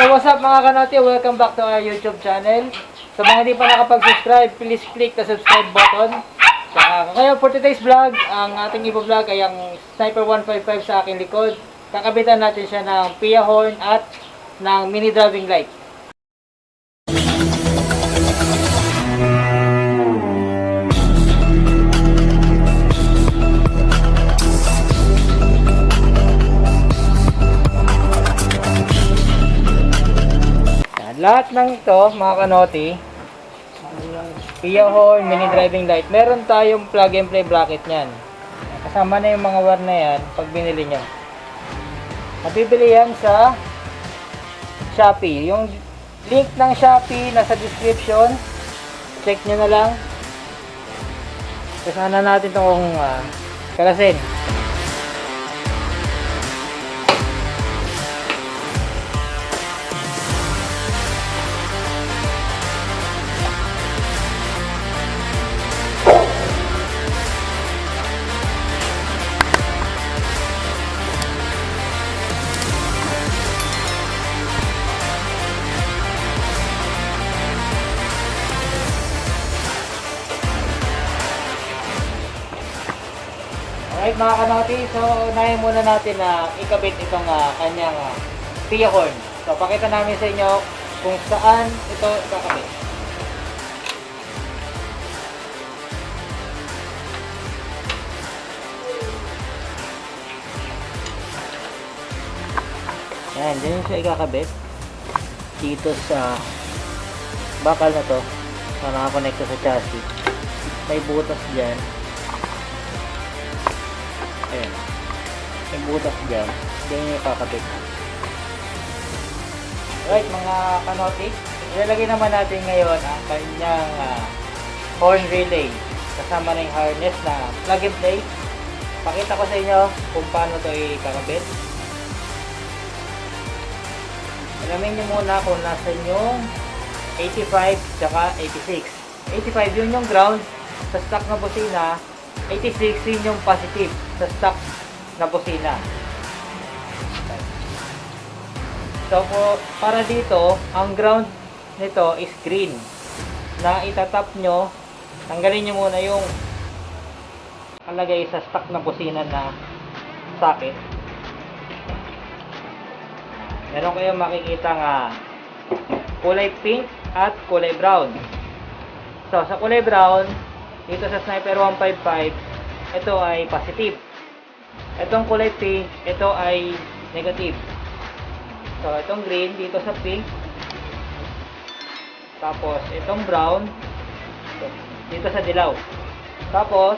what's up mga kanoti? Welcome back to our YouTube channel. Sa mga hindi pa nakapag-subscribe, please click the subscribe button. Ngayon for today's vlog, ang ating i-vlog ay ang Sniper 155 sa aking likod. Kakabitan natin siya ng PIA horn at ng mini driving light. Lahat ng ito, mga kanoti, PIA horn, mini driving light, meron tayong plug and play bracket niyan. Kasama na yung mga wire na yan pag binili nyo. Mabibili yan sa Shopee. Yung link ng Shopee nasa description. Check nyo na lang. Kasana natin itong kalasin. Alright mga kanoti, so unahin muna natin na ikabit itong kanyang PIA horn. So pakita namin sa inyo kung saan ito kakabit. Yan, dyan siya ikakabit. Dito sa bakal na to na nakakonekta sa chassis. May butas dyan. Ayan. May butas dyan. Diyan yung kakabit. Alright mga kanoti. Ilalagay naman natin ngayon ang kanyang horn relay. Kasama na yung harness na plug and play. Pakita ko sa inyo kung paano ito ikakabit. Alamin nyo muna kung nasa yung 85 tsaka 86. 85 yun yung ground sa stock na busina. 86 yun yung positive sa stock na busina. So para dito, ang ground nito is green. Na itatap nyo, tanggalin nyo muna yung kalagay sa stock na busina na socket. Meron kayong makikita nga kulay pink at kulay brown. So sa kulay brown, dito sa Sniper 155, ito ay positive. Itong kulay pink, ito ay negative. So itong green dito sa pink. Tapos itong brown dito sa dilaw. Tapos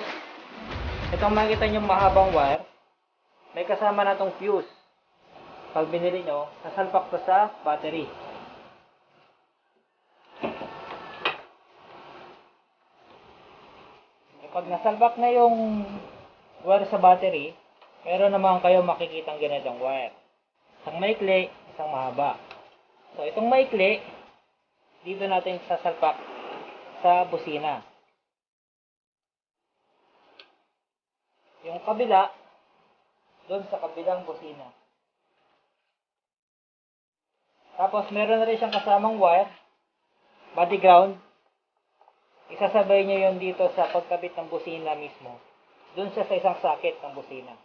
itong makikita nyo mahabang wire, may kasama na itong fuse. Pag binili nyo, sasalpak to sa battery. Pag nasalbak na yung wire sa battery, meron naman kayo makikitang ganitong wire. Isang maikli, isang mahaba. So, itong maikli, dito natin sasalpak sa busina. Yung kabila, doon sa kabilang busina. Tapos, meron na rin siyang kasamang wire, body ground. Isasabay nyo yun dito sa pagkabit ng busina mismo. Doon siya sa isang socket ng busina.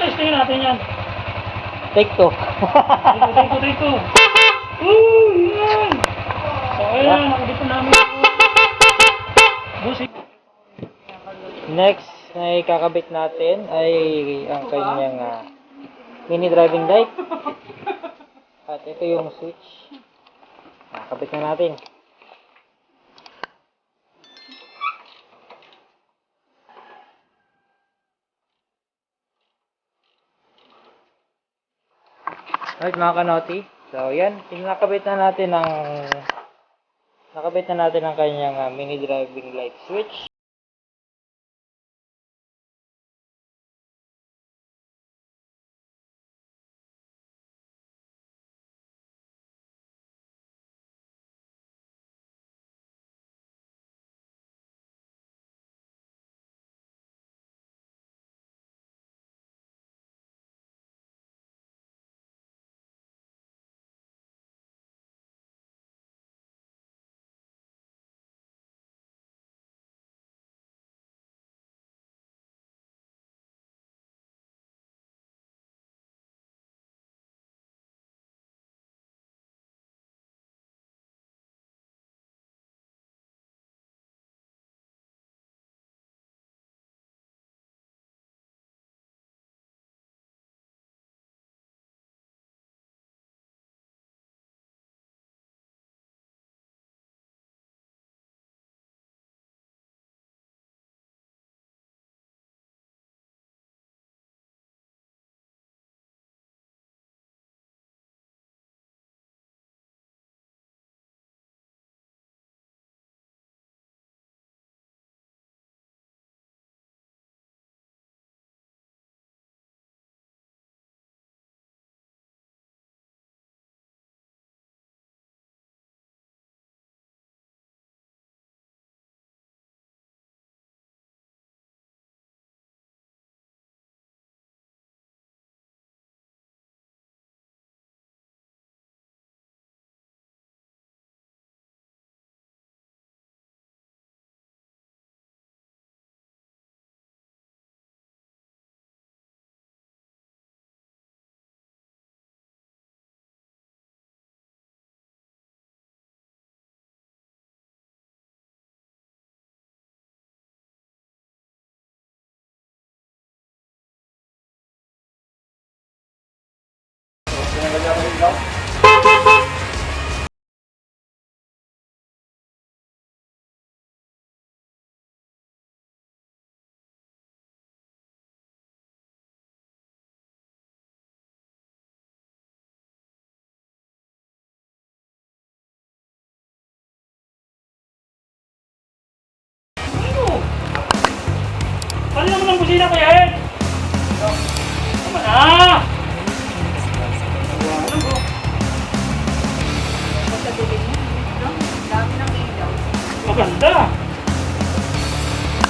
Testingin natin yan. Take 2. Take 2. Yan. So, ayan. Nakabit na namin. Busik. Next na ikakabit natin ay ang kanyang mini driving light. At ito yung switch. Nakabit na natin. Alright mga kanoti. So yan, nakabit na natin ang kanyang mini driving light switch. busina ko yan! Tama na! Wala ko. Sa dilim mo, no? Dami ng ilaw. Maganda!